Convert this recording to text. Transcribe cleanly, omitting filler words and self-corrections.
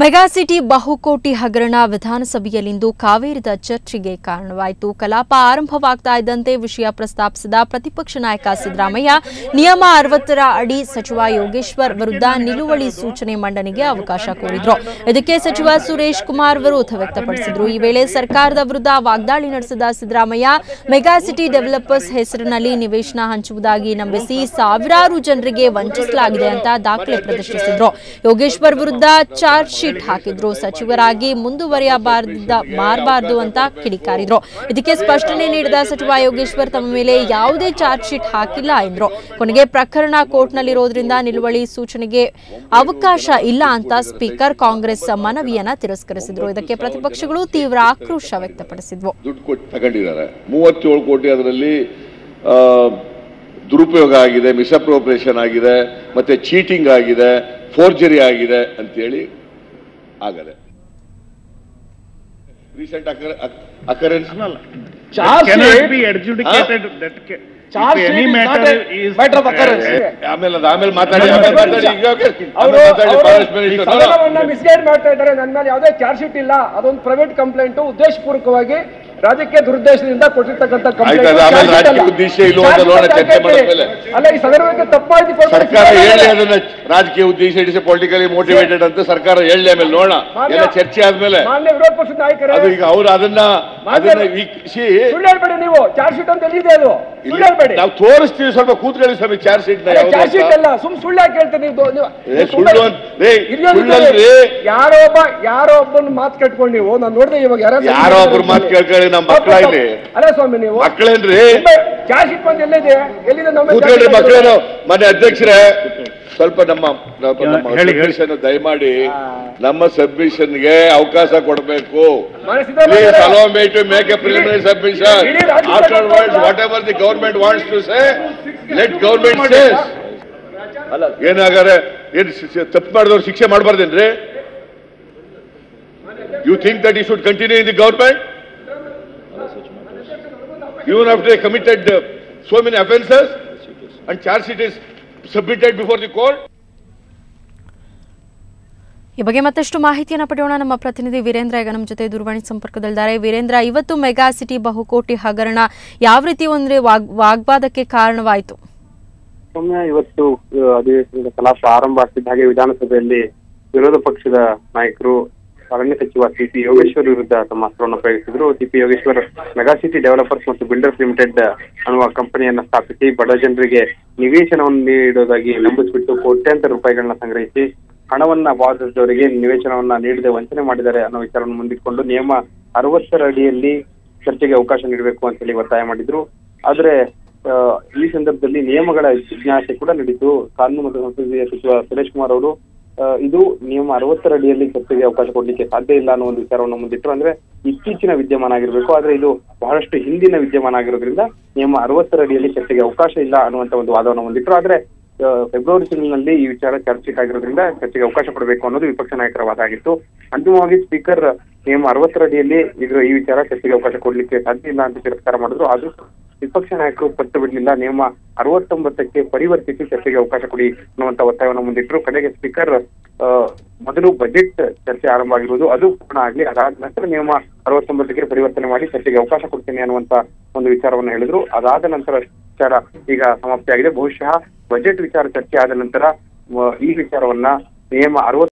Mega city ಬಹುಕೋಟಿ ಹಗರಣ ವಿಧಾನಸಭೆಯಲ್ಲಿಂದು ಕಾವೇರಿದ ಚರ್ಚೆಗೆ ಕಾರಣವಾಯಿತು. ಕಲಾಪ ಆರಂಭವಾಗ್ತಾ ಇದ್ದಂತೆ ವಿಷಯ ಪ್ರಸ್ತಾಪಿಸಿದ ಪ್ರತಿಪಕ್ಷ ನಾಯಕ ಸಿದ್ದರಾಮಯ್ಯ ನಿಯಮ 60ರ ಅಡಿ ಸಚಿವ ಯೋಗೇಶ್ವರ್ ವಿರುದ್ಧ ನಿಲುವಳಿ ಸೂಚನೆ ಮಂಡನೆಗೆ ಅವಕಾಶ ಕೋರಿದ್ರು. ಇದಕ್ಕೆ ಸಚಿವ ಸುರೇಶ್ ಕುಮಾರ್ ವಿರೋಧ ವ್ಯಕ್ತಪಡಿಸಿದ್ರು. ಈ ವೇಳೆ ಸರ್ಕಾರದ ವಿರುದ್ಧ ವಾಗ್ದಾಳಿ ನಡೆಸಿದ ಸಿದ್ದರಾಮಯ್ಯ ಮೆಗಾ ಸಿಟಿ ಡೆವಲಪರ್ಸ್ ಹೆಸರಿನಲ್ಲಿ ನಿವೇಶನ ಹಂಚುವುದಾಗಿ ನಂಬಿಸಿ ಸಾವಿರಾರು ಜನರಿಗೆ ವಂಚಿಸಲಾಗಿದೆ ಅಂತ ದಾಖಲೆ ಪ್ರದರ್ಶಿಸಿದ್ರು. ಯೋಗೇಶ್ವರ್ ವಿರುದ್ಧ ಚಾರ್ಜ್ ಶೀಟ್ ಹಾಕಿದ್ರು. ಸಚಿವರಾಗಿ ಮುಂದುವರಿಯಬಾರದು ಅಂತ ಕಿಡಿಕಾರಿದ್ರು. ಇದಕ್ಕೆ ಸ್ಪಷ್ಟನೆ ನೀಡಿದ ಸಚಿವ ಯೋಗೇಶ್ವರ್ ತಮ್ಮ ಮೇಲೆ ಯಾವುದೇ ಚಾರ್ಜ್ ಶೀಟ್ ಹಾಕಿಲ್ಲ ಎಂದ್ರು. ಕೊನೆಗೆ ಪ್ರಕರಣ ಕೋರ್ಟ್ನಲ್ಲಿರೋದ್ರಿಂದ ನಿಲುವಳಿ ಸೂಚನೆಗೆ ಅವಕಾಶ ಇಲ್ಲ ಅಂತ ಸ್ಪೀಕರ್ ಕಾಂಗ್ರೆಸ್ ಮನವಿಯನ್ನ ತಿರಸ್ಕರಿಸಿದ್ರು. ಇದಕ್ಕೆ ಪ್ರತಿಪಕ್ಷಗಳು ತೀವ್ರ ಆಕ್ರೋಶ ವ್ಯಕ್ತಪಡಿಸಿದ್ವು. ದುಡ್ಡು ಕೊಟ್ಟು ತಗೊಂಡಿದ್ದಾರೆ 37 ಕೋಟಿ, ಅದರಲ್ಲಿ ದುರುಪಯೋಗ ಆಗಿದೆ, ಮಿಸ್ಅಪ್ರೋಪ್ರಿಯೇಷನ್ ಆಗಿದೆ, ಮತ್ತೆ ಚೀಟಿಂಗ್ ಆಗಿದೆ, ಫೋರ್ಜರಿ ಆಗಿದೆ ಅಂತೇಳಿ ಆಗದೆ. ರೀಸೆಂಟ್ ಅಕರೆನ್ಸ್ ಆಮೇಲೆ ಮಾತಾಡಿ ಮಿಸ್ಗೈಡ್ ಮಾಡ್ತಾ ಇದ್ದಾರೆ. ನನ್ನ ಮೇಲೆ ಯಾವುದೇ ಚಾರ್ಜ್ ಶೀಟ್ ಇಲ್ಲ, ಅದೊಂದು ಪ್ರೈವೇಟ್ ಕಂಪ್ಲೇಂಟ್, ಉದ್ದೇಶಪೂರ್ವಕವಾಗಿ ರಾಜಕೀಯ ದುರುದ್ದೇಶದಿಂದ ಕೊಟ್ಟಿರ್ತಕ್ಕಂಥ ಸರ್ಕಾರ ಹೇಳಿ ಅದನ್ನ ರಾಜಕೀಯ ಉದ್ದೇಶ ಇಡಿಸಿ ಪೊಲಿಟಿಕಲಿ ಮೋಟಿವೇಟೆಡ್ ಅಂತ ಸರ್ಕಾರ ಹೇಳಿ ಆಮೇಲೆ ನೋಡೋಣ. ಎಲ್ಲ ಚರ್ಚೆ ಆದ್ಮೇಲೆ ವಿರೋಧ ಪಕ್ಷದ ನಾಯಕರು ಈಗ ಅವ್ರು ಅದನ್ನ ಸುಳ್ಳು ಹೇಳ್ಬೇಡಿ. ನೀವು ಚಾರ್ಜ್ ಶೀಟ್ ಅಂತ ಎಲ್ಲಿದೆ ಅದು ಸುಳ್ಳು ಹೇಳ್ಬೇಡಿ. ನಾವು ತೋರಿಸ್ತೀವಿ, ಸ್ವಲ್ಪ ಕೂತ್ಕೊಳ್ಳಿ ಸ್ವಾಮಿ. ಚಾರ್ಜ್ ಶೀಟ್ ಚಾರ್ಜ್ ಶೀಟ್ ಅಲ್ಲ, ಸುಳ್ಳು ಯಾಕೆ ಹೇಳ್ತೀರಿ ಯಾರೋ ಒಬ್ಬನ ಮಾತು ಕಟ್ಕೊಂಡು ನೀವು ನಾನು ನೋಡಿದೆ. ಇವಾಗ ಯಾರೋ ಒಬ್ಬರು ಮಾತು ಕೇಳ್ಕೊಳ್ಳಿ. ನಮ್ಮ ಮಕ್ಕಳಾಗ್ಲಿ ಅಲ್ಲ ಸ್ವಾಮಿ, ನೀವು ಮಕ್ಕಳೇನ್ರಿ? ಚಾರ್ಜ್ ಶೀಟ್ ಬಂದು ಎಲ್ಲಿದೆ ಕೂತ್ಕೊಳ್ಳಿ ಮಕ್ಕಳೇನು. ಮನೆ ಅಧ್ಯಕ್ಷರೇ, ಸ್ವಲ್ಪ ನಮ್ಮ ಸಬ್ಮಿಷನ್ ದಯಮಾಡಿ ನಮ್ಮ ಸಬ್ಮಿಷನ್ಗೆ ಅವಕಾಶ ಕೊಡಬೇಕು. Please allow me to make a preliminary submission. Afterwards, whatever the government wants to say, let government say. ಏನಾಗಾರೆ ಏನ್ ತಪ್ಪು ಮಾಡಿದವ್ರು ಶಿಕ್ಷೆ ಮಾಡಬಾರ್ದೇನ್ರಿ? You think that he should continue in the government? Even after they committed so many offences and charge sheet is submitted before the court. ಈ ಬಗ್ಗೆ ಮತ್ತಷ್ಟು ಮಾಹಿತಿಯನ್ನು ಪಡೆಯೋಣ. ನಮ್ಮ ಪ್ರತಿನಿಧಿ ವೀರೇಂದ್ರ ಈಗ ನಮ್ಮ ಜೊತೆ ದೂರವಾಣಿ ಸಂಪರ್ಕದಲ್ಲಿದ್ದಾರೆ. ವೀರೇಂದ್ರ, ಇವತ್ತು ಮೆಗಾ ಸಿಟಿ ಬಹುಕೋಟಿ ಹಗರಣ ಯಾವ ರೀತಿ ಒಂದು ವಾಗ್ವಾದಕ್ಕೆ ಕಾರಣವಾಯಿತು? ಇವತ್ತು ಅಧಿವೇಶನದ ಕಲಾಪ ಆರಂಭ ಆಗ್ತಿದ್ದ ಹಾಗೆ ವಿಧಾನಸಭೆಯಲ್ಲಿ ವಿರೋಧ ಪಕ್ಷದ ನಾಯಕರು ಅರಣ್ಯ ಸಚಿವ ಸಿಪಿ ಯೋಗೇಶ್ವರ್ ವಿರುದ್ಧ ತಮ್ಮ ಅಸ್ತ್ರವನ್ನು ಪ್ರಯೋಗಿಸಿದ್ರು. CP Yogeshwar mega city developers ಮತ್ತು ಬಿಲ್ಡರ್ಸ್ ಲಿಮಿಟೆಡ್ ಅನ್ನುವ ಕಂಪನಿಯನ್ನ ಸ್ಥಾಪಿಸಿ ಬಡ ಜನರಿಗೆ ನಿವೇಶನವನ್ನು ನೀಡುವುದಾಗಿ ನಂಬಿಸಿಬಿಟ್ಟು ಕೋಟ್ಯಾಂತರ ರೂಪಾಯಿಗಳನ್ನ ಸಂಗ್ರಹಿಸಿ ಹಣವನ್ನ ಪಾವತಿಸಿದವರಿಗೆ ನಿವೇಶನವನ್ನ ನೀಡದೆ ವಂಚನೆ ಮಾಡಿದ್ದಾರೆ ಅನ್ನೋ ವಿಚಾರವನ್ನು ಮುಂದಿಟ್ಕೊಂಡು ನಿಯಮ 60ರ ಅಡಿಯಲ್ಲಿ ಚರ್ಚೆಗೆ ಅವಕಾಶ ನೀಡಬೇಕು ಅಂತ ಹೇಳಿ ಒತ್ತಾಯ ಮಾಡಿದ್ರು. ಆದ್ರೆ ಈ ಸಂದರ್ಭದಲ್ಲಿ ನಿಯಮಗಳ ಜಿಜ್ಞಾಸೆ ಕೂಡ ನಡೀತು. ಕಾನೂನು ಮತ್ತು ಸಂಸದೀಯ ಸಚಿವ ಸುರೇಶ್ ಕುಮಾರ್ ಅವರು ಇದು ನಿಯಮ 60ರ ಅಡಿಯಲ್ಲಿ ಚರ್ಚೆಗೆ ಅವಕಾಶ ಕೊಡ್ಲಿಕ್ಕೆ ಸಾಧ್ಯ ಇಲ್ಲ ಅನ್ನೋ ಒಂದು ವಿಚಾರವನ್ನು ಮುಂದಿಟ್ಟರು. ಅಂದ್ರೆ ಇತ್ತೀಚಿನ ವಿದ್ಯಮಾನ ಆಗಿರ್ಬೇಕು, ಆದ್ರೆ ಇದು ಬಹಳಷ್ಟು ಹಿಂದಿನ ವಿದ್ಯಮಾನ ಆಗಿರೋದ್ರಿಂದ ನಿಯಮ 60ರ ಅಡಿಯಲ್ಲಿ ಚರ್ಚೆಗೆ ಅವಕಾಶ ಇಲ್ಲ ಅನ್ನುವಂತ ಒಂದು ವಾದವನ್ನು ಮುಂದಿಟ್ಟರು. ಆದ್ರೆ ಫೆಬ್ರವರಿ ತಿಂಗಳಿನಲ್ಲಿ ಈ ವಿಚಾರ ಚಾರ್ಜ್ ಶೀಟ್ ಆಗಿರೋದ್ರಿಂದ ಚರ್ಚೆಗೆ ಅವಕಾಶ ಕೊಡಬೇಕು ಅನ್ನೋದು ವಿಪಕ್ಷ ನಾಯಕರ ವಾದ ಆಗಿತ್ತು. ಅಂತಿಮವಾಗಿ ಸ್ಪೀಕರ್ ನಿಯಮ 60ರ ಅಡಿಯಲ್ಲಿ ಈ ವಿಚಾರ ಚರ್ಚೆಗೆ ಅವಕಾಶ ಕೊಡ್ಲಿಕ್ಕೆ ಸಾಧ್ಯ ಇಲ್ಲ ಅಂತ ತಿರಸ್ಕಾರ ಮಾಡಿದ್ರು. ಆದ್ರೂ ವಿಪಕ್ಷ ನಾಯಕರು ಪಟ್ಟು ಬಿಡಲಿಲ್ಲ. ನಿಯಮ 69ಕ್ಕೆ ಪರಿವರ್ತಿಸಿ ಚರ್ಚೆಗೆ ಅವಕಾಶ ಕೊಡಿ ಅನ್ನುವಂತ ಒತ್ತಾಯವನ್ನು ಮುಂದಿಟ್ಟರು. ಕಡೆಗೆ ಸ್ಪೀಕರ್ ಮೊದಲು ಬಜೆಟ್ ಚರ್ಚೆ ಆರಂಭ ಆಗಿರುವುದು ಅದು ಪೂರ್ಣ ಆಗ್ಲಿ, ಅದಾದ ನಂತರ ನಿಯಮ 69ಕ್ಕೆ ಪರಿವರ್ತನೆ ಮಾಡಿ ಚರ್ಚೆಗೆ ಅವಕಾಶ ಕೊಡ್ತೇನೆ ಅನ್ನುವಂತ ಒಂದು ವಿಚಾರವನ್ನು ಹೇಳಿದ್ರು. ಅದಾದ ನಂತರ ವಿಚಾರ ಈಗ ಸಮಾಪ್ತಿಯಾಗಿದೆ. ಬಹುಶಃ ಬಜೆಟ್ ವಿಚಾರ ಚರ್ಚೆ ಆದ ನಂತರ ಈ ವಿಚಾರವನ್ನ ನಿಯಮ 60